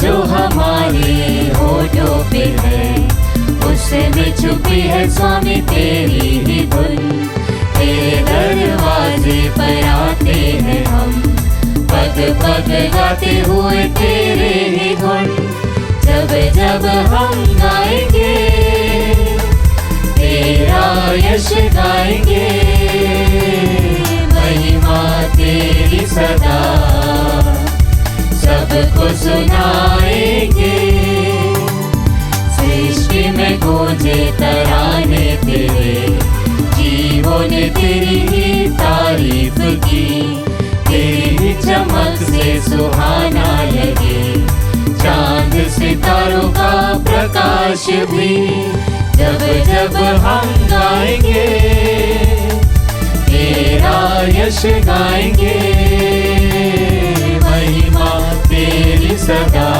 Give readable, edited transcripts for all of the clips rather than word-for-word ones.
जो हमारे होठों पे है, उसमें छुपी है स्वामी तेरी ही धुन। तेरे दरवाजे पर आते हैं हम, पग पग गाते हुए तेरे ही धुन। जब जब हम गाएंगे तेरा यश गाएंगे, महिमा तेरी सदा सबको सुनाएंगे। सृष्टि में गूंजे तराने तेरे, जीवों ने तेरी ही तारीफ की। तेरी चमक से सुहाना लगे चांद सितारों का प्रकाश भी। जब जब हम गाएंगे तेरा यश गाएंगे, महिमा तेरी सदा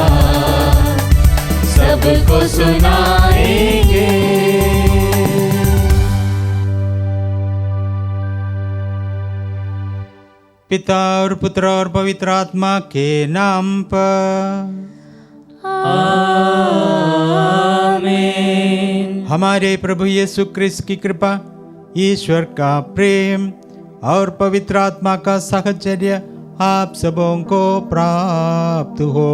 सबको सुनाएंगे। पिता और पुत्र और पवित्र आत्मा के नाम पर आमीन। हमारे प्रभु यीशु क्रिस्त की कृपा, ईश्वर का प्रेम और पवित्र आत्मा का साहचर्य आप सबों को प्राप्त हो।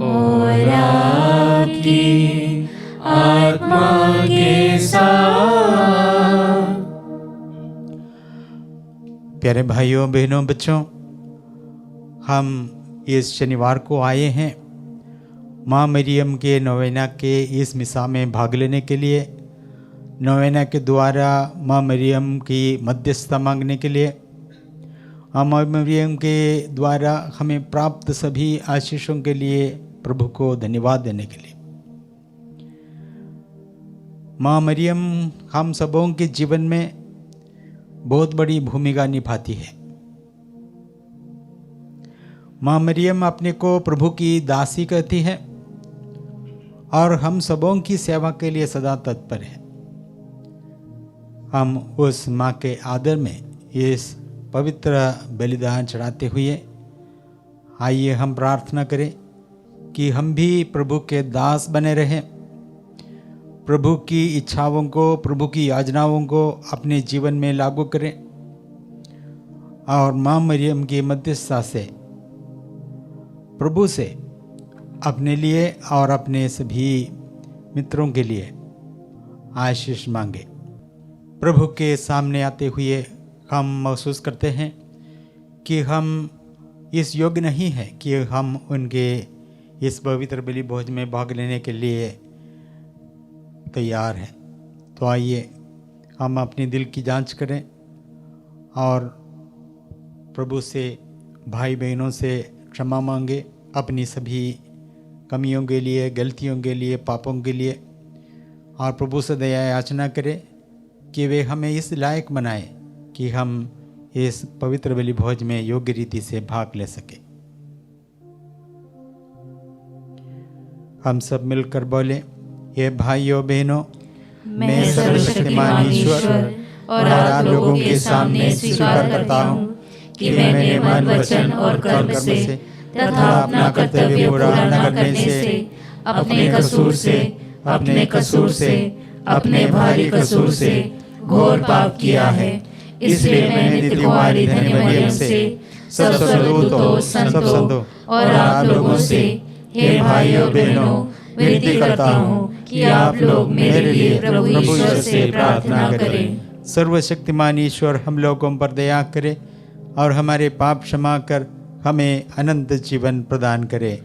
और आपकी आत्मा के साथ। प्यारे भाइयों बहनों बच्चों, हम इस शनिवार को आए हैं माँ मरियम के नोवेना के इस मिसा में भाग लेने के लिए, नोवेना के द्वारा माँ मरियम की मध्यस्थता मांगने के लिए, माँ मरियम के द्वारा हमें प्राप्त सभी आशीषों के लिए प्रभु को धन्यवाद देने के लिए। माँ मरियम हम सबों के जीवन में बहुत बड़ी भूमिका निभाती है। माँ मरियम अपने को प्रभु की दासी कहती है और हम सबों की सेवा के लिए सदा तत्पर है। हम उस माँ के आदर में इस पवित्र बलिदान चढ़ाते हुए आइए हम प्रार्थना करें कि हम भी प्रभु के दास बने रहें, प्रभु की इच्छाओं को, प्रभु की याचनाओं को अपने जीवन में लागू करें और माँ मरियम की मध्यस्थता से प्रभु से अपने लिए और अपने सभी मित्रों के लिए आशीष मांगे। प्रभु के सामने आते हुए हम महसूस करते हैं कि हम इस योग्य नहीं हैं कि हम उनके इस पवित्र बलि भोज में भाग लेने के लिए तैयार हैं। तो आइए हम अपने दिल की जांच करें और प्रभु से, भाई बहनों से क्षमा मांगे अपनी सभी कमियों के लिए, गलतियों के लिए, पापों के लिए, और प्रभु से दया याचना करें कि वे हमें इस लायक बनाए कि हम इस पवित्र बलि भोज में योग्य रीति से भाग ले सके। हम सब मिलकर बोले, ये भाइयों बहनों, मैं सर्वशक्तिमान ईश्वर और आप लोगों के सामने स्वीकार करता हूँ कि मैंने मन, वचन और कर्म से तथा अपना कर्तव्य पूरा न करने से, अपने कसूर से, अपने भारी कसूर से घोर पाप किया है। इसलिए मैं नित्य कुमारी धन्य मरियम से, सब स्वर्गदूतों, संतों और आप लोगों से, हे भाइयों बहनों, विनती करता हूँ कि आप लोग मेरे लिए प्रभु ईश्वर से प्रार्थना करें। सर्वशक्तिमान ईश्वर हम लोगों पर दया करे और हमारे पाप क्षमा कर हमें अनंत जीवन प्रदान करे।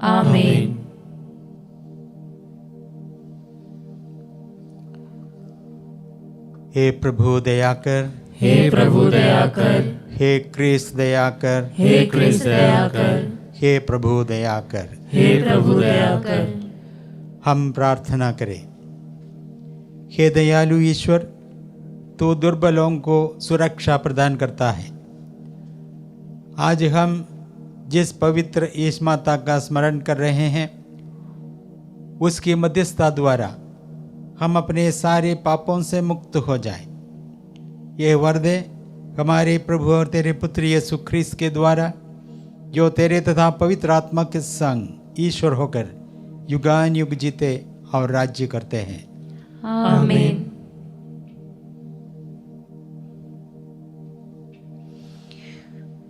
आमीन। हे प्रभु दया कर, हे प्रभु दया कर, हे क्रिस्त दया कर, हे क्रिस्त दया कर, हे प्रभु दया कर, हे प्रभु दया कर। हम प्रार्थना करें। हे दयालु ईश्वर, तू दुर्बलों को सुरक्षा प्रदान करता है। आज हम जिस पवित्र यीशु माता का स्मरण कर रहे हैं, उसकी मध्यस्थता द्वारा हम अपने सारे पापों से मुक्त हो जाएं। यह वर दे हमारे प्रभु और तेरे पुत्र यीशु ख्रीस्त के द्वारा, जो तेरे तथा पवित्र आत्मा के संग ईश्वर होकर युगान युग जीते और राज्य करते हैं। आमीन।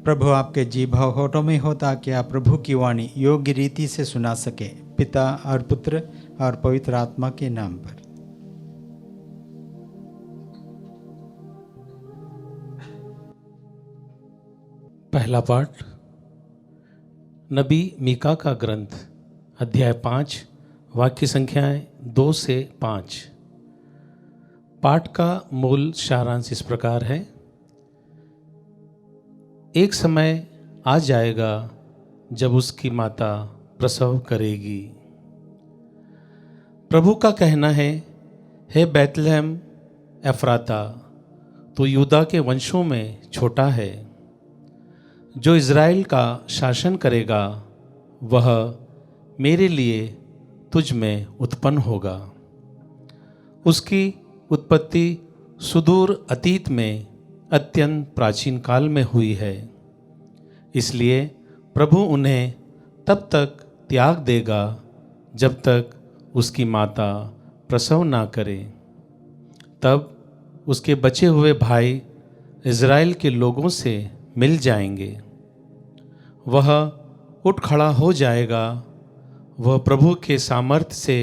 प्रभु आपके जीभ होठों में हो ताकि आप प्रभु की वाणी योग्य रीति से सुना सके। पिता और पुत्र और पवित्र आत्मा के नाम पर। पहला पाठ नबी मीका का ग्रंथ अध्याय 5 वाक्य संख्याएं 2 से 5। पाठ का मूल सारांश इस प्रकार है। एक समय आ जाएगा जब उसकी माता प्रसव करेगी। प्रभु का कहना है, हे बैतलहम एफ्राता, तो यूदा के वंशों में छोटा है। जो इज़राइल का शासन करेगा वह मेरे लिए तुझ में उत्पन्न होगा। उसकी उत्पत्ति सुदूर अतीत में अत्यंत प्राचीन काल में हुई है। इसलिए प्रभु उन्हें तब तक त्याग देगा जब तक उसकी माता प्रसव ना करे। तब उसके बचे हुए भाई इज़राइल के लोगों से मिल जाएंगे। वह उठ खड़ा हो जाएगा। वह प्रभु के सामर्थ्य से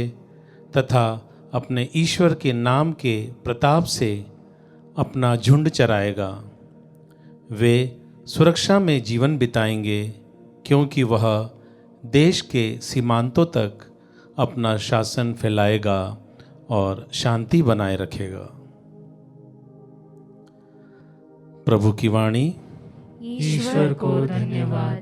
तथा अपने ईश्वर के नाम के प्रताप से अपना झुंड चराएगा। वे सुरक्षा में जीवन बिताएंगे, क्योंकि वह देश के सीमांतों तक अपना शासन फैलाएगा और शांति बनाए रखेगा। प्रभु की वाणी। ईश्वर को धन्यवाद।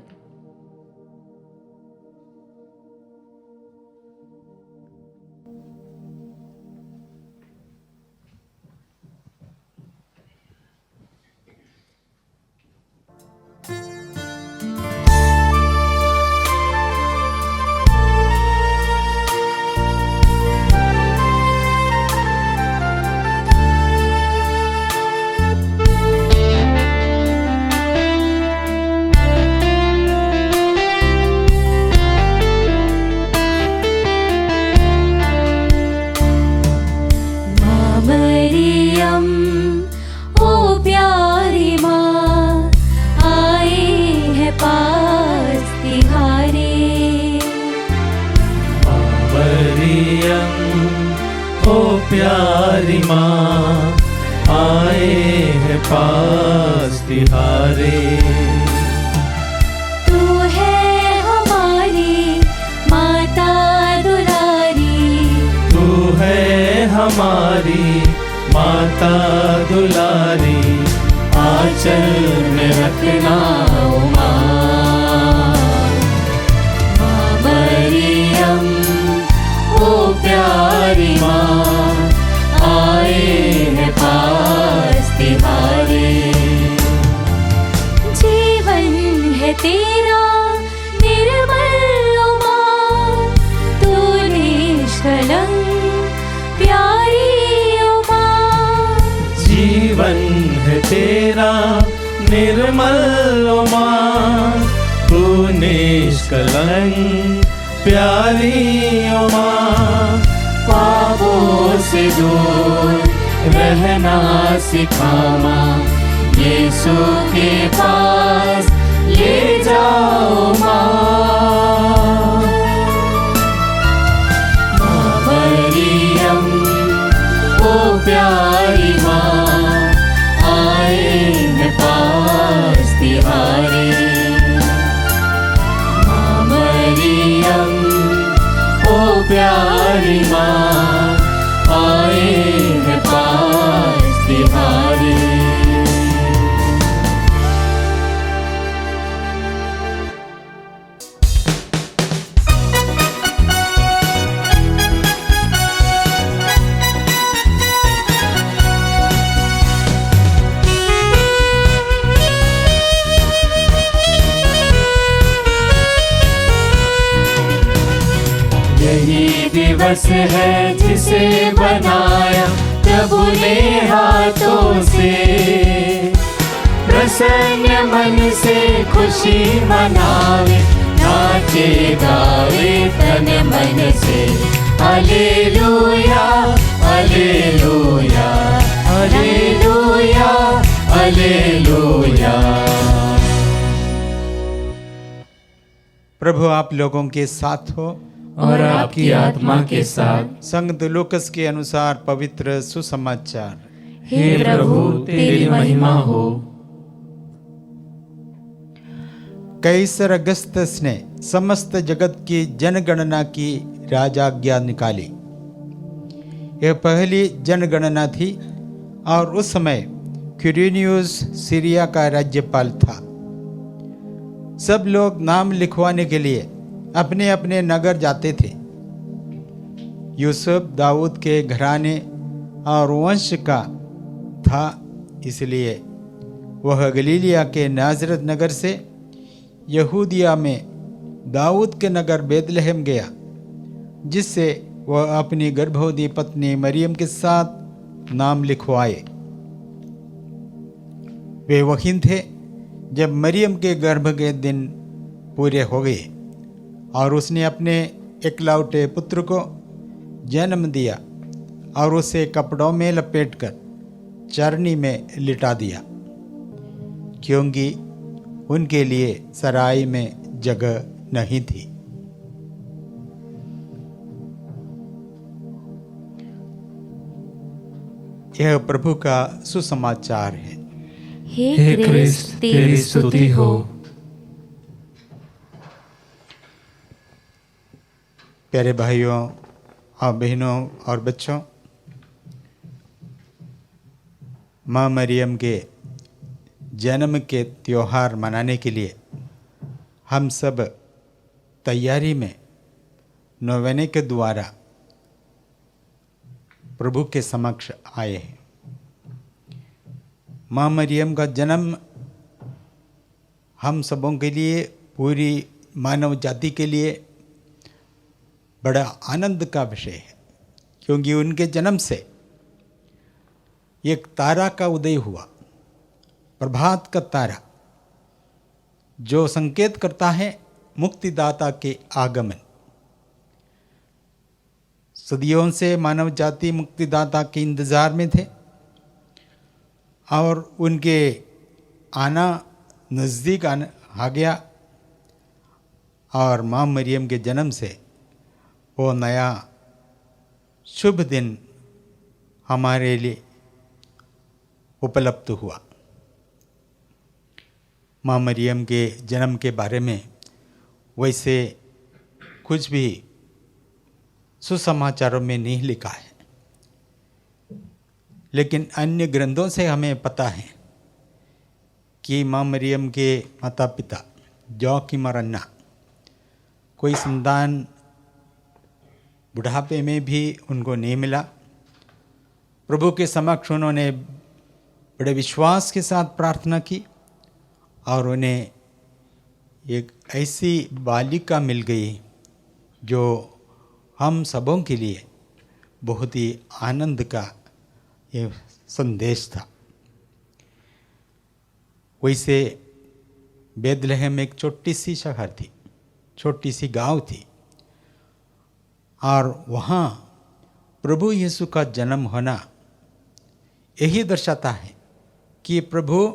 प्यारी माँ आए हैं पास तिहारे। तू है हमारी माता दुलारी, तू है हमारी माता दुलारी, आंचल में रखना ओ माँ। माँ मरियम ओ प्यारी माँ आए हैं पास तिहारे। जीवन है तेरा निर्मल ओ माँ, तू निष्कलंक प्यारी ओ माँ। जीवन है तेरा निर्मल ओ माँ, तू निष्कलंक प्यारी ओ माँ। पापों से दूर रहना सिखा माँ, यीशु के पास ले जाओ माँ। माँ मरियम ओ प्यारी माँ आए हैं पास तिहारे। माँ मरियम ओ प्यारी माँ आए हैं पास तिहारे। यही दिवस है जिसे बनाया प्रभु ने हाथों से, प्रसन्न मन से खुशी मनावे, नाचे गावे तन मन से। Hallelujah hallelujah hallelujah hallelujah. प्रभु आप लोगों के साथ हो और आपकी आत्मा के साथ। संत लूकस के अनुसार पवित्र सुसमाचार। हे प्रभु तेरी महिमा हो। कैसर अगस्तस ने समस्त जगत की जनगणना की राजाज्ञा निकाली। यह पहली जनगणना थी और उस समय क्विरिनियुस सीरिया का राज्यपाल था। सब लोग नाम लिखवाने के लिए अपने अपने नगर जाते थे। यूसुफ दाऊद के घराने और वंश का था, इसलिए वह गलीलिया के नाजरत नगर से यहूदिया में दाऊद के नगर बेतलहम गया, जिससे वह अपनी गर्भवती पत्नी मरियम के साथ नाम लिखवाए। वे वहीं थे जब मरियम के गर्भ के दिन पूरे हो गए और उसने अपने इकलौते पुत्र को जन्म दिया और उसे कपड़ों में लपेटकर चरनी में लिटा दिया, क्योंकि उनके लिए सराय में जगह नहीं थी। यह प्रभु का सुसमाचार है। हे क्रिस्त तेरी स्तुति हो। प्यारे भाइयों और बहनों और बच्चों, माँ मरियम के जन्म के त्योहार मनाने के लिए हम सब तैयारी में नौवेने के द्वारा प्रभु के समक्ष आए हैं। माँ मरियम का जन्म हम सबों के लिए, पूरी मानव जाति के लिए बड़ा आनंद का विषय है, क्योंकि उनके जन्म से एक तारा का उदय हुआ, प्रभात का तारा, जो संकेत करता है मुक्तिदाता के आगमन। सदियों से मानव जाति मुक्तिदाता के इंतजार में थे और उनके आना नज़दीक आ गया और माँ मरियम के जन्म से वो नया शुभ दिन हमारे लिए उपलब्ध हुआ। माँ मरियम के जन्म के बारे में वैसे कुछ भी सुसमाचारों में नहीं लिखा है, लेकिन अन्य ग्रंथों से हमें पता है कि माँ मरियम के माता पिता जोकिम और अन्ना, कोई संतान बुढ़ापे में भी उनको नहीं मिला। प्रभु के समक्ष उन्होंने बड़े विश्वास के साथ प्रार्थना की और उन्हें एक ऐसी बालिका मिल गई जो हम सबों के लिए बहुत ही आनंद का ये संदेश था। वैसे बेतलहम एक छोटी सी शहर थी, छोटी सी गांव थी, और वहाँ प्रभु यीशु का जन्म होना यही दर्शाता है कि प्रभु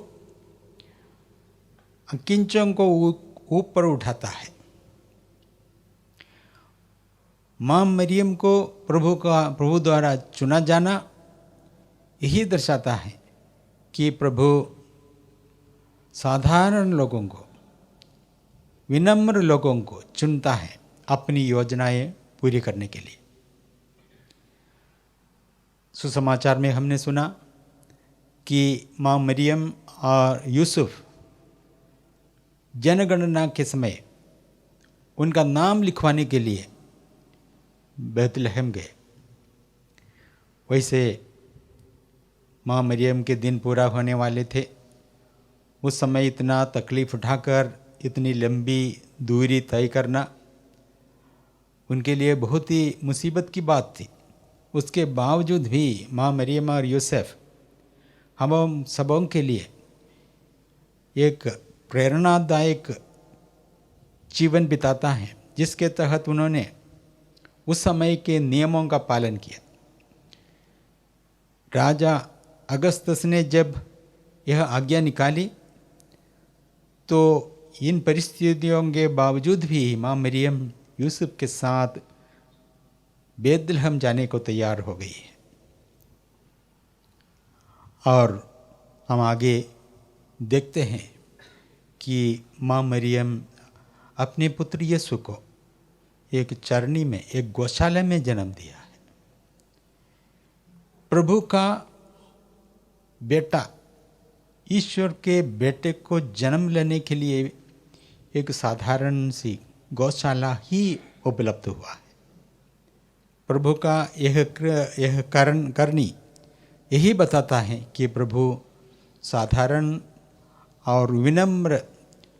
किंचों को ऊपर उठाता है। माँ मरियम को प्रभु द्वारा चुना जाना यही दर्शाता है कि प्रभु साधारण लोगों को, विनम्र लोगों को चुनता है अपनी योजनाएं पूरी करने के लिए। सुसमाचार में हमने सुना कि माँ मरियम और यूसुफ जनगणना के समय उनका नाम लिखवाने के लिए बेतलहम गए। वैसे माँ मरियम के दिन पूरा होने वाले थे। उस समय इतना तकलीफ उठाकर इतनी लंबी दूरी तय करना उनके लिए बहुत ही मुसीबत की बात थी। उसके बावजूद भी माँ मरियम और यूसुफ हम सबों के लिए एक प्रेरणादायक जीवन बिताता है, जिसके तहत उन्होंने उस समय के नियमों का पालन किया। राजा अगस्तस ने जब यह आज्ञा निकाली तो इन परिस्थितियों के बावजूद भी माँ मरियम यूसुफ के साथ बेथलेहम जाने को तैयार हो गई है। और हम आगे देखते हैं कि माँ मरियम अपने पुत्र यीशु को एक चरनी में, एक गौशाला में जन्म दिया है। प्रभु का बेटा, ईश्वर के बेटे को जन्म लेने के लिए एक साधारण सी गौशाला ही उपलब्ध हुआ है। प्रभु का यह करनी यही बताता है कि प्रभु साधारण और विनम्र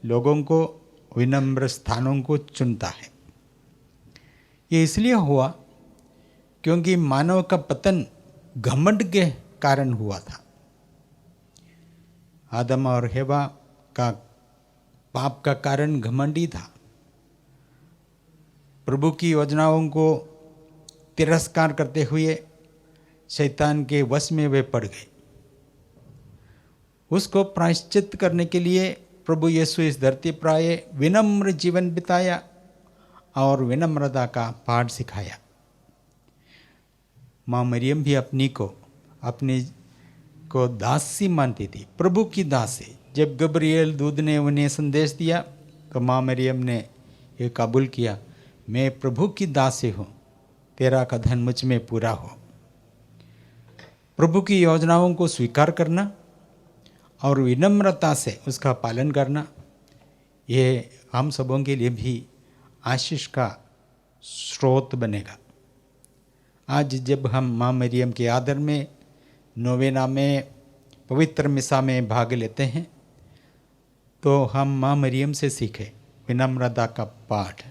लोगों को, विनम्र स्थानों को चुनता है। ये इसलिए हुआ क्योंकि मानव का पतन घमंड के कारण हुआ था। आदम और हेवा का पाप का कारण घमंड ही था। प्रभु की योजनाओं को तिरस्कार करते हुए शैतान के वश में वे पड़ गए। उसको प्रायश्चित करने के लिए प्रभु यीशु इस धरती पर आए, विनम्र जीवन बिताया और विनम्रता का पाठ सिखाया। माँ मरियम भी अपने को दासी मानती थी, प्रभु की दासी। जब गब्रिएल दूत ने उन्हें संदेश दिया तो माँ मरियम ने ये कबूल किया, मैं प्रभु की दासी हूँ, तेरा कथन मुझ में पूरा हो। प्रभु की योजनाओं को स्वीकार करना और विनम्रता से उसका पालन करना, ये हम सबों के लिए भी आशीष का स्रोत बनेगा। आज जब हम माँ मरियम के आदर में, नोवेना में, पवित्र मिसा में भाग लेते हैं तो हम माँ मरियम से सीखें विनम्रता का पाठ।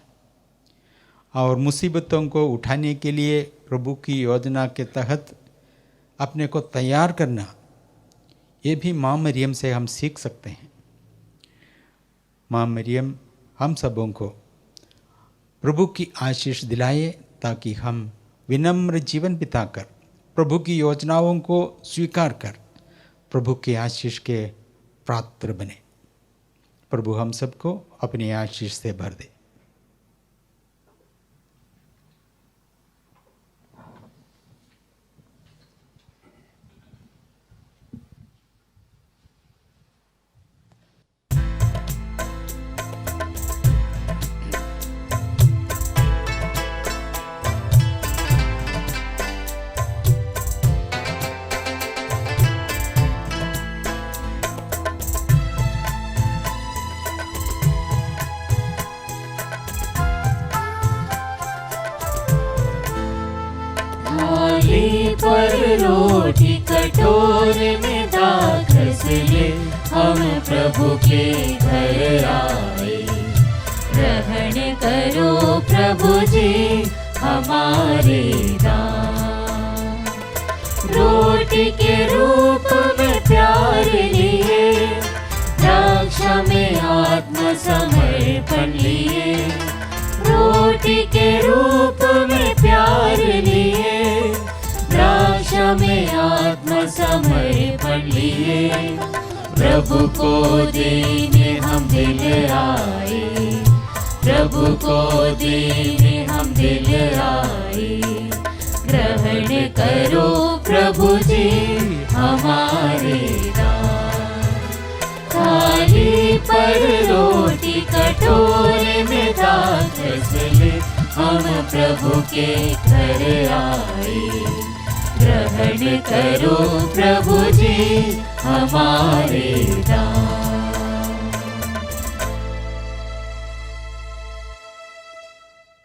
और मुसीबतों को उठाने के लिए प्रभु की योजना के तहत अपने को तैयार करना, ये भी माँ मरियम से हम सीख सकते हैं। माँ मरियम हम सबों को प्रभु की आशीष दिलाए ताकि हम विनम्र जीवन बिताकर प्रभु की योजनाओं को स्वीकार कर प्रभु के आशीष के पात्र बने। प्रभु हम सबको अपनी आशीष से भर दे। पर रोटी कटोरे में दाखस ले हम प्रभु के घर आए। ग्रहण करो प्रभु जी हमारे दान। रोटी के रूप में प्यार लिए, द्राक्षा में आत्म समर्पण लिए। रोटी के रूप में प्यार लिए, द्राक्षा में आत्म समर्पण लिए। प्रभु को देने हम दिल आए, प्रभु को देने हम दिल आए। ग्रहण करो प्रभु जी हमारे दान। थाली पर रोटी कटोरे में दाखस ले हम प्रभु के घर आए। ग्रहण करो प्रभु जी हमारे दान।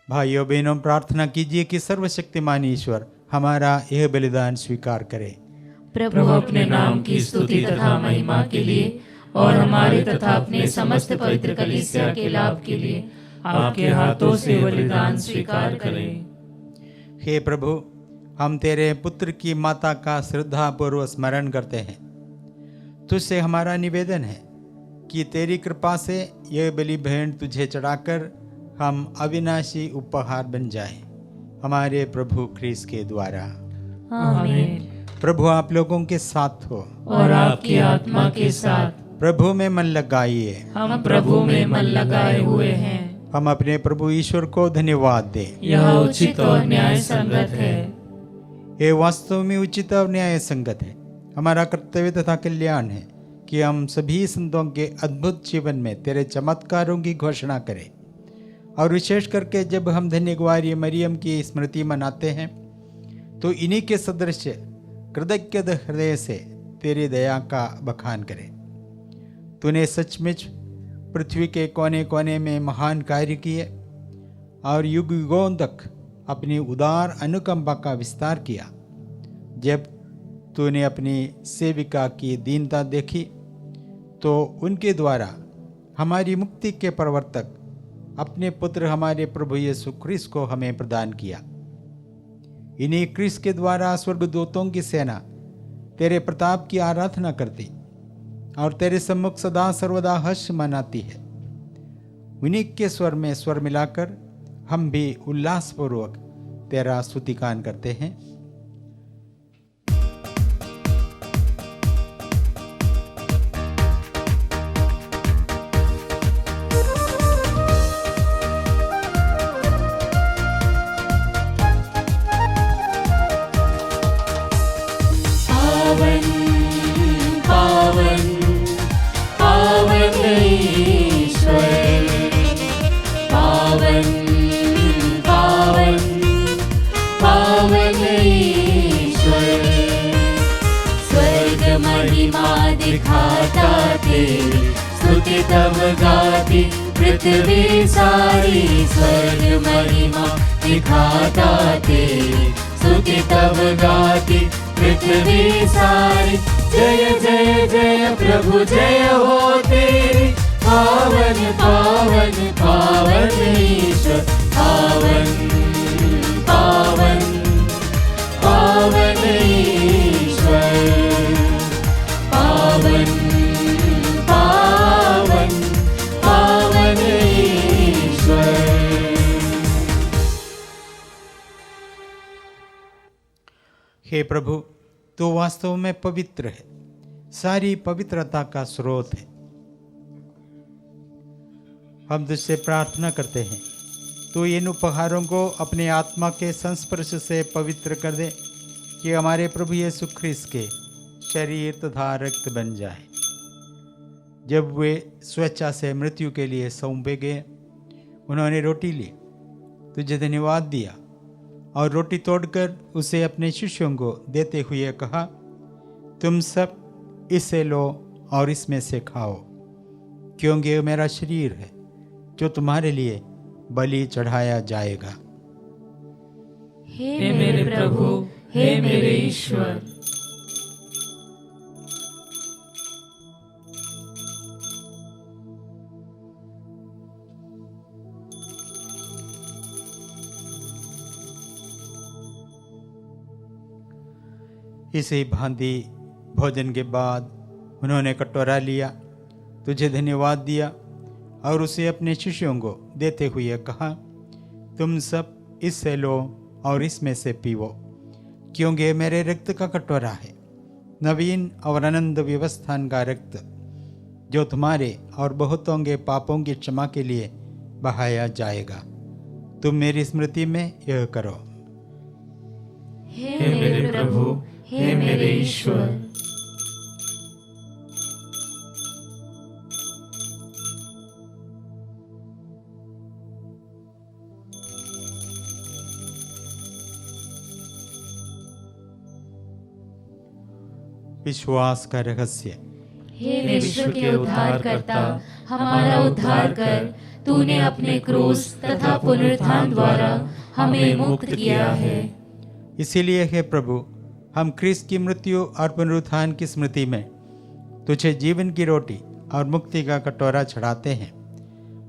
भाइयों बहनों, प्रार्थना कीजिए कि सर्वशक्तिमान ईश्वर हमारा यह बलिदान स्वीकार करे। प्रभु अपने नाम की स्तुति तथा महिमा के लिए और हमारे तथा अपने समस्त पवित्र कलीसिया के लाभ के लिए आपके हाथों से बलिदान स्वीकार करें। हे प्रभु, हम तेरे पुत्र की माता का श्रद्धापूर्वक स्मरण करते हैं। तुझसे हमारा निवेदन है कि तेरी कृपा से यह बलि भेंट तुझे चढ़ाकर हम अविनाशी उपहार बन जाए, हमारे प्रभु क्रिस्त के द्वारा। आमीन। प्रभु आप लोगों के साथ हो और आपकी आत्मा के साथ। प्रभु में मन लगाइए। हम प्रभु में मन लगाए हुए हैं। हम अपने प्रभु ईश्वर को धन्यवाद दें। यह उचित और न्याय संगत है। ये वास्तव में उचित और न्याय संगत है। हमारा कर्तव्य तथा कल्याण है कि हम सभी संतों के अद्भुत जीवन में तेरे चमत्कारों की घोषणा करें, और विशेष करके जब हम धन्य कुमारी मरियम की स्मृति मनाते हैं तो इन्हीं के सदृश कृतज्ञ हृदय से तेरी दया का बखान करें। तूने सचमुच पृथ्वी के कोने कोने में महान कार्य किए और युग युगों तक अपनी उदार अनुकंपा का विस्तार किया। जब तूने अपनी सेविका की दीनता देखी तो उनके द्वारा हमारी मुक्ति के प्रवर्तक अपने पुत्र हमारे प्रभु यीशु क्रिस्त को हमें प्रदान किया। इन्हीं क्रिस्त के द्वारा स्वर्गदूतों की सेना तेरे प्रताप की आराधना करती और तेरे सम्मुख सदा सर्वदा हर्ष मनाती है। उन्हीं के स्वर में स्वर मिलाकर हम भी उल्लासपूर्वक तेरा स्तुतिगान करते हैं। दिखाता तेरी स्तुति तब गाती पृथ्वी सारी। स्वर्ग महिमा दिखाता तेरी स्तुति तब गाती पृथ्वी सारी। जय जय जय प्रभु जय हो तेरी, पावन पावन पावन ईश्वर, पावन पावन पावन ईश्वर, पावन पावन पावन ईश्वर। हे प्रभु, तू वास्तव में पवित्र है, सारी पवित्रता का स्रोत है। हम तुझसे प्रार्थना करते हैं तू इन उपहारों को अपने आत्मा के संस्पर्श से पवित्र कर दे कि हमारे प्रभु यीशु ख्रीस्त के शरीर तथा रक्त बन जाए। जब वे स्वेच्छा से मृत्यु के लिए सौंपे गए, उन्होंने रोटी ली, तुझे धन्यवाद दिया और रोटी तोड़कर उसे अपने शिष्यों को देते हुए कहा, तुम सब इसे लो और इसमें से खाओ, क्योंकि ये मेरा शरीर है जो तुम्हारे लिए बलि चढ़ाया जाएगा। हे मेरे प्रभु, हे मेरे ईश्वर। इसी भांति भोजन के बाद उन्होंने कटोरा लिया, तुझे धन्यवाद दिया और उसे अपने शिष्यों को देते हुए कहा, तुम सब इससे लो और इसमें से पीवो, क्योंकि ये मेरे रक्त का कटोरा है, नवीन और अनंत व्यवस्थान का रक्त, जो तुम्हारे और बहुतों के पापों की क्षमा के लिए बहाया जाएगा। तुम मेरी स्मृति में यह करो। हे मेरे प्रभु, हे मेरे ईश्वर। विश्वास का रहस्य। हे विश्व के उद्धार करता, हमारा उद्धार कर। तूने अपने क्रूस तथा पुनरुत्थान द्वारा हमें मुक्त किया है। इसीलिए हे प्रभु, हम ख्रीस्त की मृत्यु और पुनरुत्थान की स्मृति में तुझे जीवन की रोटी और मुक्ति का कटोरा चढ़ाते हैं।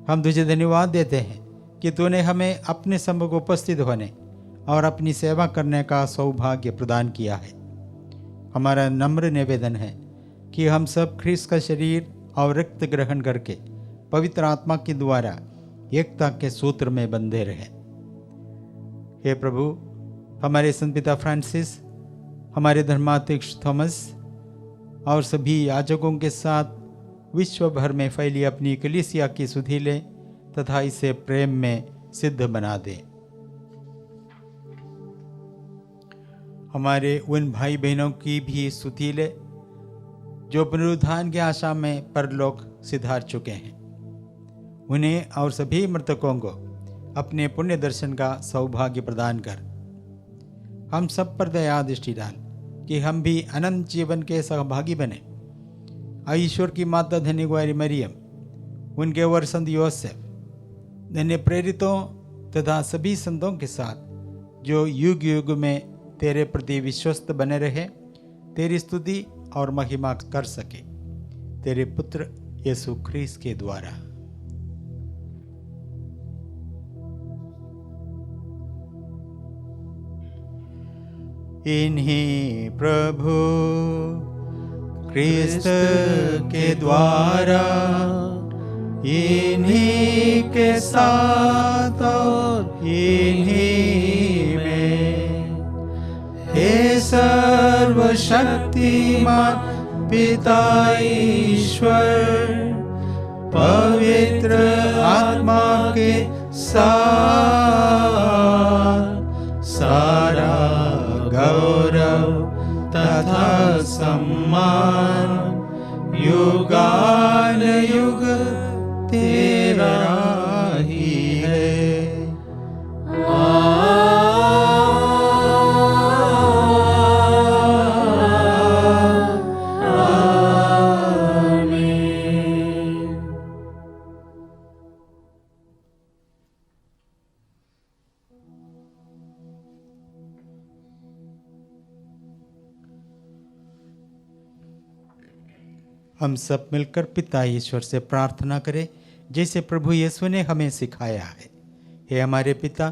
हम तुझे धन्यवाद देते हैं कि तूने हमें अपने सम्मुख उपस्थित होने और अपनी सेवा करने का सौभाग्य प्रदान किया है। हमारा नम्र निवेदन है कि हम सब ख्रीस्त का शरीर और रक्त ग्रहण करके पवित्र आत्मा के द्वारा एकता के सूत्र में बंधे रहे। हे प्रभु, हमारे संत पिता फ्रांसिस, हमारे धर्माध्यक्ष थॉमस और सभी याजकों के साथ विश्व भर में फैली अपनी कलीसिया की सुधि ले तथा इसे प्रेम में सिद्ध बना दे। हमारे उन भाई बहनों की भी स्तुति ले जो पुनरुत्थान की आशा में परलोक सिधार चुके हैं। उन्हें और सभी मृतकों को अपने पुण्य दर्शन का सौभाग्य प्रदान कर हम सब पर दया दृष्टि डाल कि हम भी अनंत जीवन के सहभागी बने। ईश्वर की माता धन्य कुमारी मरियम, उनके वर संत योसेफ, धन्य प्रेरितों तथा सभी संतों के साथ जो युग युग में तेरे प्रति विश्वस्त बने रहे, तेरी स्तुति और महिमा कर सके, तेरे पुत्र यीशु ख्रीस्त के द्वारा। इन्हीं प्रभु ख्रीस्त के द्वारा, इन्हीं के साथ और इन्हीं में, हे सर्वशक्तिमान पिता ईश्वर, पवित्र आत्मा के साथ सारा गौरव तथा सम्मान युगानुयुग तेरा ही है। हम सब मिलकर पिता ईश्वर से प्रार्थना करें जैसे प्रभु यीशु ने हमें सिखाया है। हे हमारे पिता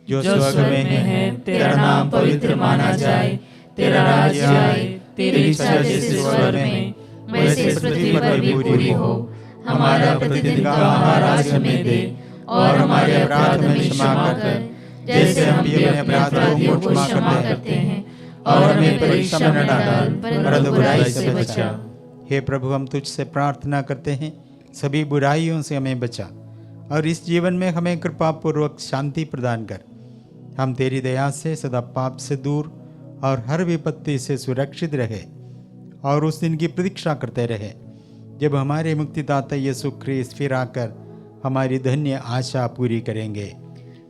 जो स्वर्ग में है, तेरा नाम पवित्र माना जाए, तेरा राज्य आए, तेरी इच्छा जैसे स्वर्ग में वैसे इस पृथ्वी पर भी पूरी हो। हमारा प्रतिदिन का आहार आज हमें दे और हमारे अपराध हमें क्षमा कर जैसे हम भी अपने अपराधियों को क्षमा करते हैं, और हमें परीक्षा में न डाल परंतु बुराई से बचा। हे प्रभु, हम तुझसे प्रार्थना करते हैं सभी बुराइयों से हमें बचा और इस जीवन में हमें कृपा पूर्वक शांति प्रदान कर। हम तेरी दया से सदा पाप से दूर और हर विपत्ति से सुरक्षित रहे और उस दिन की प्रतीक्षा करते रहे जब हमारे मुक्तिदाता यीशु ख्रीस्त फिर आकर हमारी धन्य आशा पूरी करेंगे।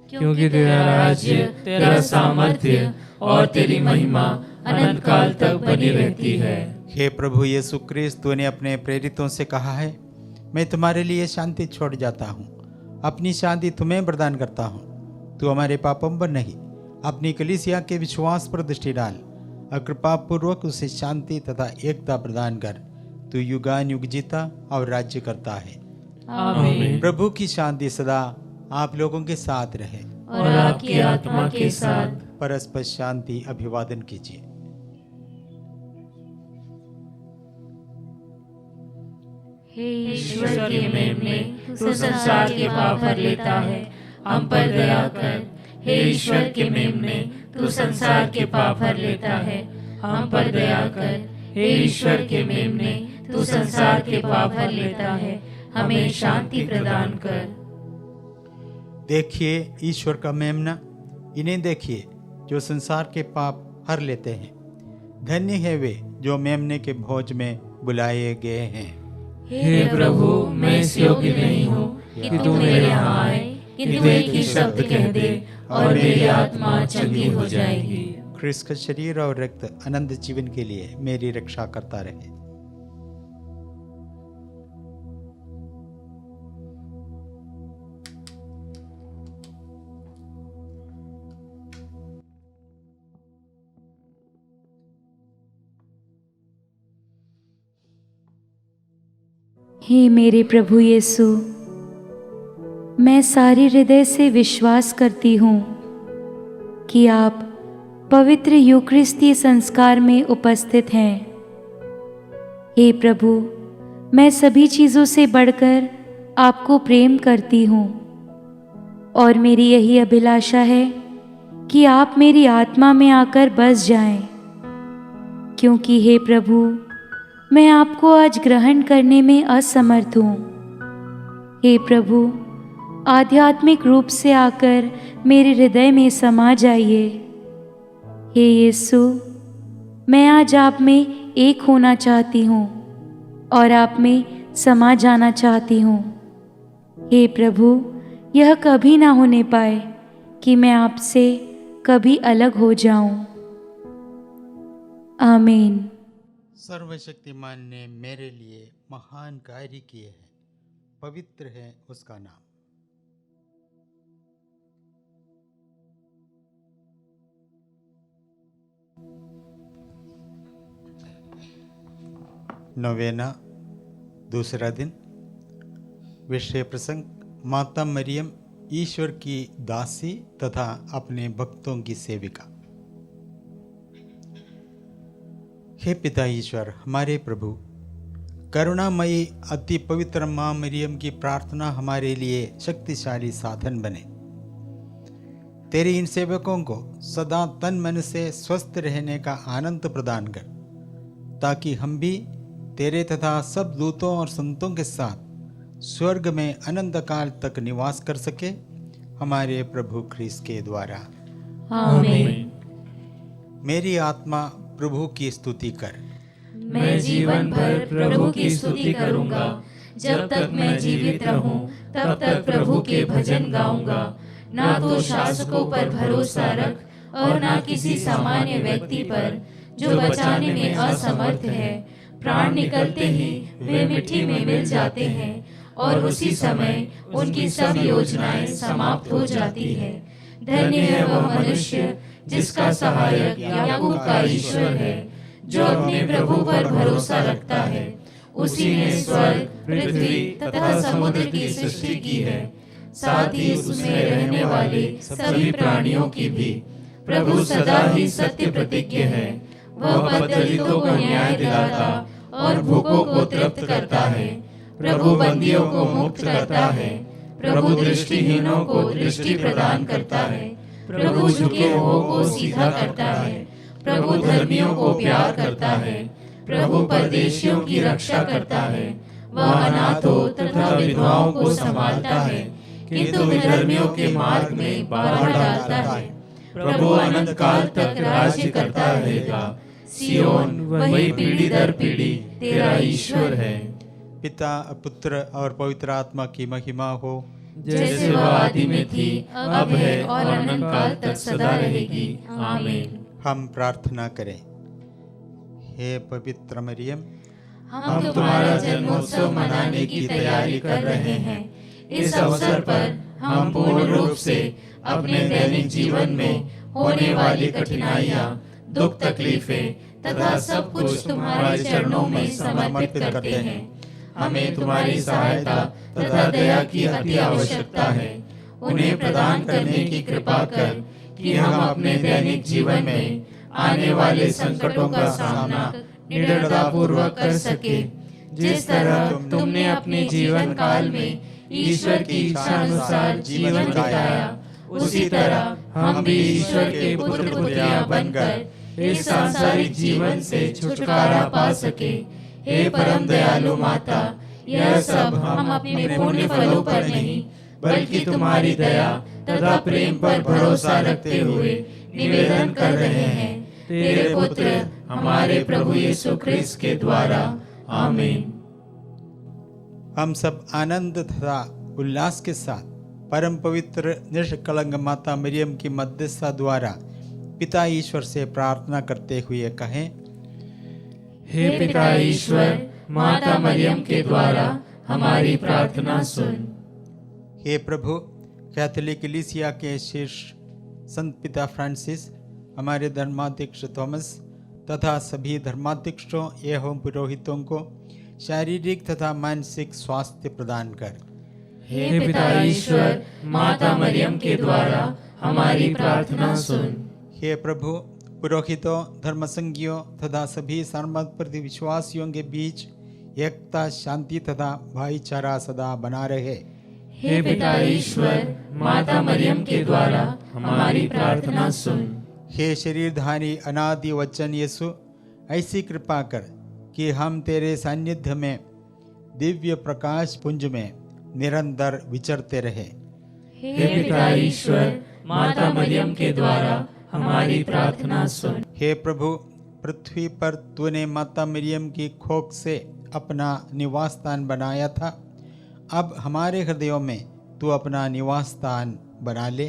क्योंकि तेरा राज्य, तेरा सामर्थ्य और तेरी महिमा अनंत काल तक बनी रहती है। हे प्रभु यीशु ख्रीस्त, तूने अपने प्रेरितों से कहा है, मैं तुम्हारे लिए शांति छोड़ जाता हूँ, अपनी शांति तुम्हें प्रदान करता हूँ। तू हमारे पापों पर नहीं, अपनी कलीसिया के विश्वास पर दृष्टि डाल और कृपा पूर्वक उसे शांति तथा एकता प्रदान कर। तू युगान युग जीता और राज्य करता है। आमीन। प्रभु की शांति सदा आप लोगों के साथ रहे और आपकी आत्मा के साथ। परस्पर शांति अभिवादन कीजिए। हे ईश्वर के मेमने, तू संसार के पाप भर लेता है, हम पर दया कर। हे ईश्वर के मेमने, तू संसार के पाप भर लेता है, हम पर दया कर। हे ईश्वर के मेमने, तू संसार के पाप भर लेता है, हमें शांति प्रदान कर। देखिए ईश्वर का मेमना, इन्हें देखिए जो संसार के पाप हर लेते हैं। धन्य है वे जो मेमने के भोज में बुलाए गए हैं। हे प्रभु, मैं इस योग्य नहीं हूँ कि तू मेरे यहाँ आए, किंतु एक ही शब्द कह दे और मेरी आत्मा चंगी हो जाएगी। ख्रीस्त का शरीर और रक्त अनंत जीवन के लिए मेरी रक्षा करता रहे। हे मेरे प्रभु यीशु, मैं सारे हृदय से विश्वास करती हूँ कि आप पवित्र यूकरिस्ती संस्कार में उपस्थित हैं। हे प्रभु, मैं सभी चीज़ों से बढ़कर आपको प्रेम करती हूँ और मेरी यही अभिलाषा है कि आप मेरी आत्मा में आकर बस जाएं, क्योंकि हे प्रभु, मैं आपको आज ग्रहण करने में असमर्थ हूँ। हे प्रभु, आध्यात्मिक रूप से आकर मेरे हृदय में समा जाइए। हे यीशु, मैं आज आप में एक होना चाहती हूँ और आप में समा जाना चाहती हूँ। हे प्रभु, यह कभी ना होने पाए कि मैं आपसे कभी अलग हो जाऊं। आमीन। सर्वशक्तिमान ने मेरे लिए महान कार्य किए हैं, पवित्र है उसका नाम। नवेना, दूसरा दिन। विषय प्रसंग माता मरियम, ईश्वर की दासी तथा अपने भक्तों की सेविका। हे पिता ईश्वर, हमारे प्रभु, करुणामयी अति पवित्र माँ मरियम की प्रार्थना हमारे लिए शक्तिशाली साधन बने। तेरे इन सेवकों को सदा तन मन से स्वस्थ रहने का आनंद प्रदान कर, ताकि हम भी तेरे तथा सब दूतों और संतों के साथ स्वर्ग में अनंत काल तक निवास कर सके, हमारे प्रभु ख्रीस्त के द्वारा। आमीन। मेरी आत्मा प्रभु की स्तुति कर। मैं जीवन भर प्रभु की स्तुति करूंगा। जब तक मैं जीवित रहूं, तब तक प्रभु के भजन गाऊंगा। ना तो शासकों पर भरोसा रख और ना किसी सामान्य व्यक्ति पर, जो बचाने में असमर्थ है। प्राण निकलते ही वे मिट्टी में मिल जाते हैं और उसी समय उनकी सब योजनाएं समाप्त हो जाती है। धन्य है वह मनुष्य जिसका सहायक याकूब का ईश्वर है, जो अपने प्रभु पर भरोसा रखता है। उसी ने स्वर्ग, पृथ्वी तथा समुद्र की सृष्टि की है, साथ ही उसमें रहने वाले सभी प्राणियों की भी। प्रभु सदा ही सत्य प्रतिज्ञ है। वह दलितों को न्याय दिलाता और भूखों को तृप्त करता है। प्रभु बंदियों को मुक्त करता है। प्रभु दृष्टिहीनों को दृष्टि प्रदान करता है। प्रभु झुके हुओं को सीधा करता है। प्रभु धर्मियों को प्यार करता है। प्रभु परदेशियों की रक्षा करता है। वह अनाथों तथा विधवाओं को संभालता है, किंतु विधर्मियों के मार्ग में बाधा डालता है। प्रभु अनंत काल तक राज्य करता रहेगा। सियोन वही पीढ़ी दर पीढ़ी तेरा ईश्वर है। पिता, पुत्र और पवित्र आत्मा की महिमा हो, जैसे वह आदि में थी, अब है और अनंत काल तक सदा रहेगी। आमीन। हम प्रार्थना करें। हे पवित्र मरियम, हम तुम्हारा जन्मोत्सव मनाने की तैयारी कर रहे हैं। इस अवसर पर हम पूर्ण रूप से अपने दैनिक जीवन में होने वाली कठिनाइयाँ, दुख तकलीफें तथा सब कुछ तुम्हारे चरणों में समर्पित करते हैं। हमें तुम्हारी सहायता तथा दया की अति आवश्यकता है। उन्हें प्रदान करने की कृपा कर कि हम अपने दैनिक जीवन में आने वाले संकटों का सामना निडरता पूर्वक कर सके। जिस तरह तुमने अपने जीवन काल में ईश्वर की इच्छा अनुसार जीवन बिताया, उसी तरह हम भी ईश्वर के पुत्र पुत्रियां बनकर इस सांसारिक जीवन से छुटकारा पा सके। हे परम दयालु माता, यह सब हम अपने पुण्य फलों पर नहीं, बल्कि तुम्हारी दया तथा प्रेम पर भरोसा रखते हुए निवेदन कर रहे हैं। तेरे पुत्र हमारे प्रभु यीशु ख्रीस्त के द्वारा। आमीन। हम सब आनंद तथा उल्लास के साथ परम पवित्र निष्कलंक माता मरियम की मध्यस्थता द्वारा पिता ईश्वर से प्रार्थना करते हुए कहें। हे पिता ईश्वर, माता मरियम के द्वारा हमारी प्रार्थना सुन। हे प्रभु, कैथोलिक कलीसिया के शीर्ष संत पिता फ्रांसिस, हमारे धर्माध्यक्ष थॉमस तथा सभी धर्माध्यक्षों एवं पुरोहितों को शारीरिक तथा मानसिक स्वास्थ्य प्रदान कर। हे पिता ईश्वर, माता मरियम के द्वारा हमारी प्रार्थना सुन। हे प्रभु, पुरोहितों, धर्मसंघियों तथा सभी सर्वमत विश्वासियों के बीच एकता, शांति तथा भाईचारा सदा बना रहे। हे पिता ईश्वर, माता मरियम के द्वारा हमारी प्रार्थना सुन। हे शरीरधारी अनादि वचन यीशु, ऐसी कृपा कर कि हम तेरे सानिध्य में दिव्य प्रकाश पुंज में निरंतर विचरते रहे। हे पिता ईश्वर, माता मरियम के द्वारा हमारी प्रार्थना सुन। हे प्रभु, पृथ्वी पर तूने माता मरियम की खोख से अपना निवास स्थान बनाया था, अब हमारे हृदयों में तू अपना निवास स्थान बना ले।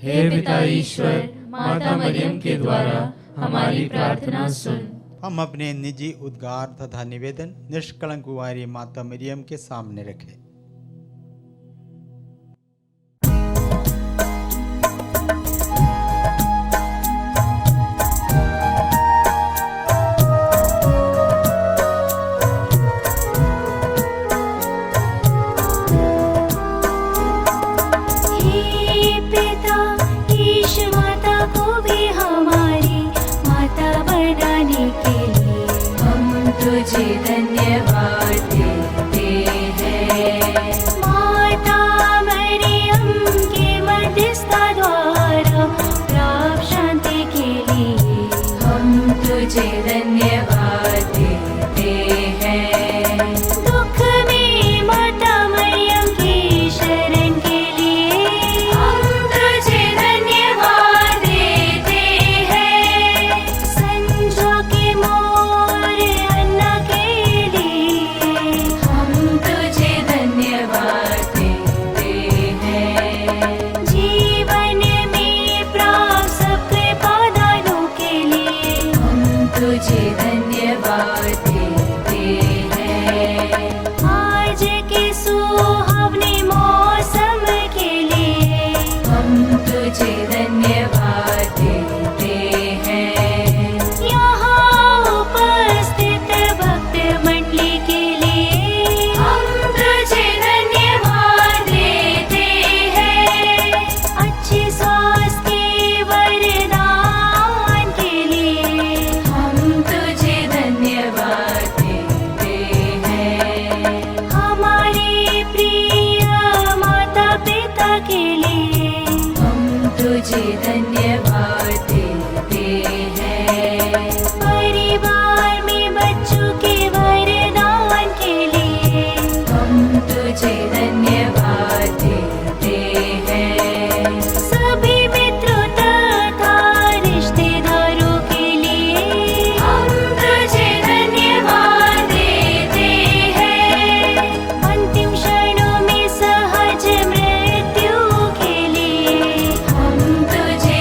हे पिता ईश्वर, माता मरियम के द्वारा हमारी प्रार्थना सुन। हम अपने निजी उद्गार तथा निवेदन निष्कलंक कुंवारी माता मरियम के सामने रखें। तुझे धन्यवाद देते हैं। माता मरियम के मध्यस्थता द्वारा प्राप्त शांति के लिए हम तुझे धन्यवाद देते हैं। दुख में माता मरियम की शरण के लिए हम तुझे धन्यवाद देते हैं। संजो के मोर अन्ना के लिए हम तुझे धन्यवाद देते हैं। जीवन में प्राप्त सब कृपादानों के लिए हम तुझे धन्यवाद देते हैं। आज के सुहावने मौसम के लिए हम तुझे धन्यवाद देते हैं। यहाँ उपस्थित भक्त मंडली के लिए हम तुझे धन्यवाद देते हैं। अच्छे स्वास्थ्य वरदान के लिए हम तुझे धन्यवाद देते हैं। हमारे प्रिय माता पिता के लिए हम तुझे धन्यवाद देते हैं। परिवार में बच्चों के वरदान के लिए हम तुझे धन्यवाद देते हैं। सभी मित्रों तथा रिश्तेदारों के लिए हम तुझे धन्यवाद देते हैं। अंतिम क्षणों में सहज मृत्यु के लिए हम तुझे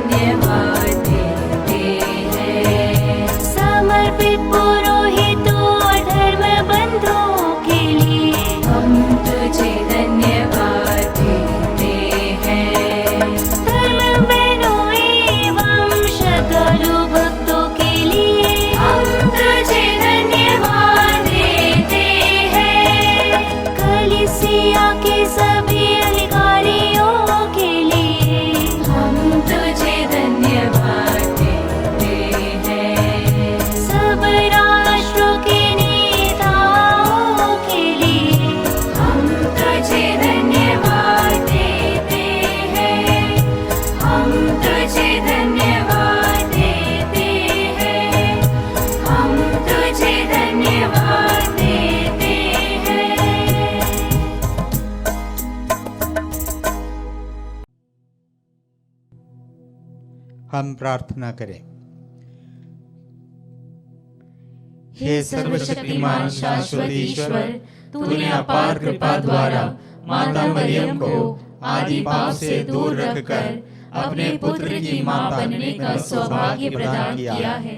धन्यवाद देते हैं। समर्पित पुरोहितों और धर्म बंधुओं के लिए हम तुझे धन्यवाद देते हैं। धर्म बहनों एवं श्रद्धालु भक्तों के लिए हम तुझे धन्यवाद देते हैं। कलीसिया के सभी अधिकारियों के लिए हम तुझे धन्यवाद देते हैं। सब राष्ट्रों के नेताओं के लिए हम तुझे धन्यवाद देते हैं। हम तुझे धन्यवाद देते हैं। हम तुझे धन्यवाद देते हैं। हम प्रार्थना करें। हे सर्वशक्तिमान शाश्वत ईश्वर, तूने अपार कृपा द्वारा माता मरियम को आदि पाप से दूर रखकर अपने पुत्र की मां बनने का सौभाग्य प्रदान किया है।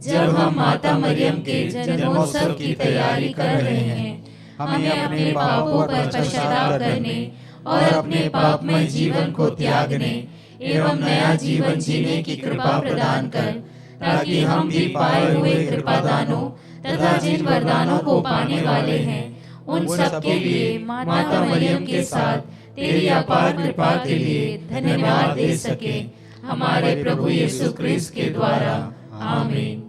जब हम माता मरियम के जन्मोत्सव की तैयारी कर रहे हैं, हमें अपने पापों पर पश्चाताप करने और अपने पापमय जीवन को त्यागने एवं नया जीवन जीने की कृपा प्रदान कर, ताकि हम भी पाए हुए कृपादानों तथा जिन वरदानों को पाने वाले हैं, उन सब के लिए माता मरियम के साथ तेरी अपार कृपा के लिए धन्यवाद दे सके। हमारे प्रभु यीशु क्रिस्त के द्वारा, आमीन।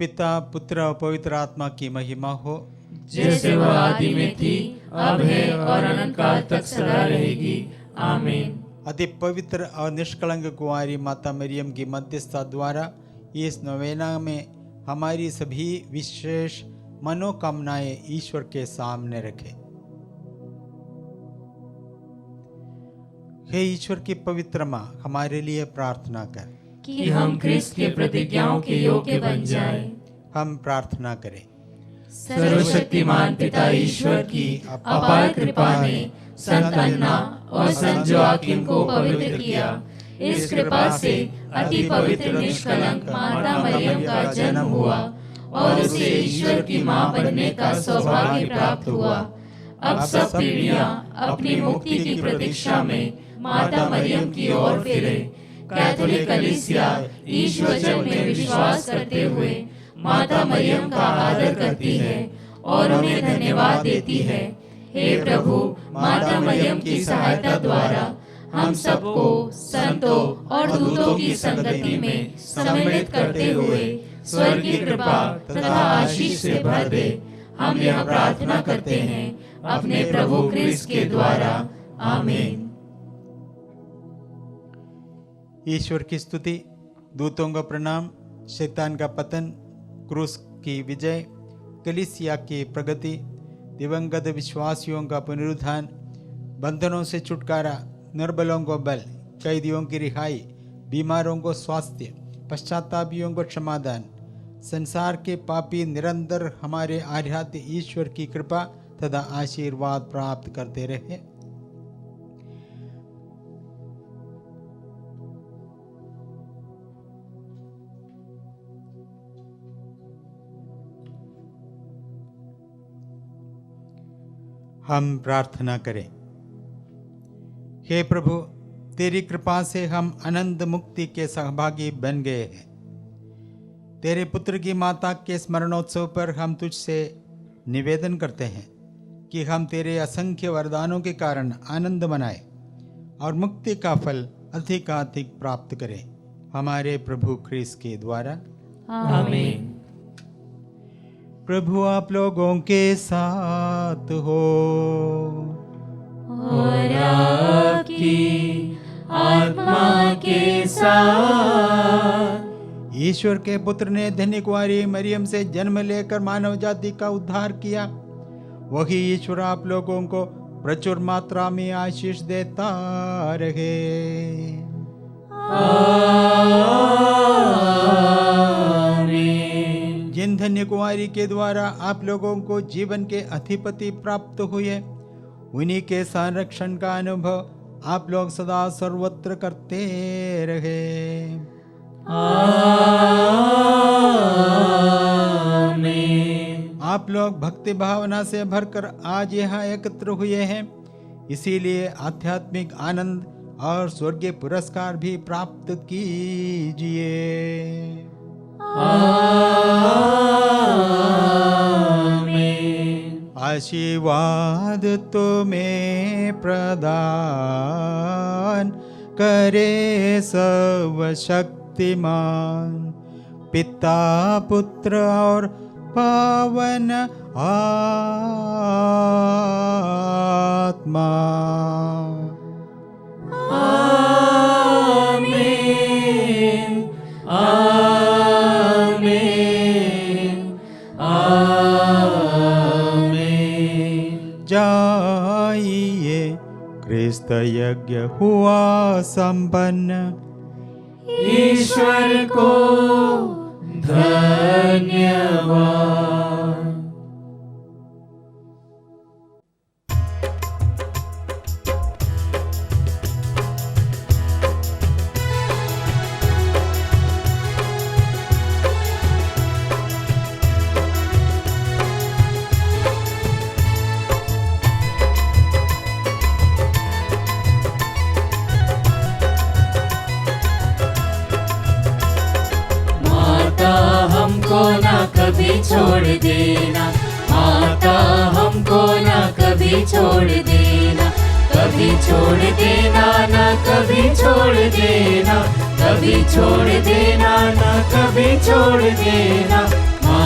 पिता पुत्र और पवित्र आत्मा की महिमा हो, जैसे वह आदि में थी, अब है और अनंत काल तक सदा रहेगी। आमीन। अति पवित्र और निष्कलंक कुंवारी माता मरियम की मध्यस्थता द्वारा इस नवेना में हमारी सभी विशेष मनोकामनाएं ईश्वर के सामने रखें। हे ईश्वर की पवित्र माँ, हमारे लिए प्रार्थना कर कि हम क्रिस्त के प्रतिज्ञाओं के योग्य बन जाएं। हम प्रार्थना करें। सर्वशक्तिमान पिता ईश्वर की अपार कृपा ने संत अन्ना और संत जोआकिम को पवित्र किया। इस कृपा से अति पवित्र निष्कलंक माता मरियम का जन्म हुआ और उसे ईश्वर की मां बनने का सौभाग्य प्राप्त हुआ। अब सब पीढ़ियां अपनी मुक्ति की प्रतीक्षा में माता मरियम की ओर फिरे। कैथोलिक कलीसिया ईश्वर वचन में विश्वास करते हुए माता मरियम का आदर करती है और उन्हें धन्यवाद देती है। हे प्रभु, माता मरियम की सहायता द्वारा हम सबको संतों और दूतों की संगति में सम्मिलित करते हुए स्वर्ग की कृपा तथा आशीष से भर दे। हम यह प्रार्थना करते हैं अपने प्रभु क्रिस्त के द्वारा। आमीन। ईश्वर की स्तुति, दूतों का प्रणाम, शैतान का पतन, क्रूस की विजय, कलीसिया की प्रगति, दिवंगत विश्वासियों का पुनरुत्थान, बंधनों से छुटकारा, निर्बलों को बल, कैदियों की रिहाई, बीमारों को स्वास्थ्य, पश्चातापियों को क्षमादान, संसार के पापी निरंतर हमारे आराध्य ईश्वर की कृपा तथा आशीर्वाद प्राप्त करते रहे। हम प्रार्थना करें। हे प्रभु, तेरी कृपा से हम अनंत मुक्ति के सहभागी बन गए हैं। तेरे पुत्र की माता के स्मरणोत्सव पर हम तुझसे निवेदन करते हैं कि हम तेरे असंख्य वरदानों के कारण आनंद मनाएं और मुक्ति का फल अधिकाधिक प्राप्त करें, हमारे प्रभु ख्रीस्त के द्वारा। आमीन। प्रभु आप लोगों के साथ हो और आपकी आत्मा के साथ। ईश्वर के पुत्र ने धन्य कुंवारी मरियम से जन्म लेकर मानव जाति का उद्धार किया। वही ईश्वर आप लोगों को प्रचुर मात्रा में आशीष देता रहे। आमीन। जिन धन्य कुंवारी के द्वारा आप लोगों को जीवन के अधिपति प्राप्त हुए, उन्हीं के संरक्षण का अनुभव आप लोग सदा सर्वत्र करते रहे। आमीन। आप लोग भक्ति भावना से भरकर आज यहाँ एकत्र हुए हैं, इसीलिए आध्यात्मिक आनंद और स्वर्गीय पुरस्कार भी प्राप्त कीजिए। आमीन। आशीर्वाद तुम्हें प्रदान करे सर्वशक्तिमान पिता पुत्र और पावन आत्मा। आमीन। आमीन। आमीन। जाइए, क्रिस्त यज्ञ हुआ संपन्न। ईश्वर को धन्यवाद। कभी छोड़ देना माता, हमको ना कभी छोड़ देना, कभी छोड़ देना ना कभी छोड़ देना, कभी छोड़ देना ना कभी छोड़ देना।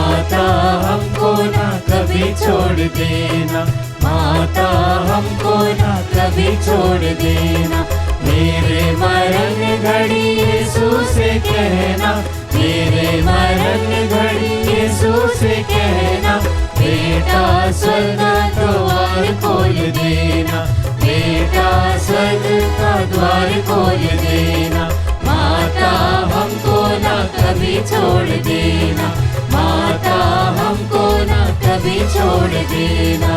माता हमको ना कभी छोड़ देना, माता हमको ना कभी छोड़ देना। मेरे मरण घड़ी यीशु से कहना, मेरे मरण घड़ी यीशु से कहना, बेटा स्वर्ग का द्वार खोल देना, बेटा स्वर्ग का द्वार खोल देना। माता हमको ना कभी छोड़ देना, माता हमको ना कभी छोड़ देना।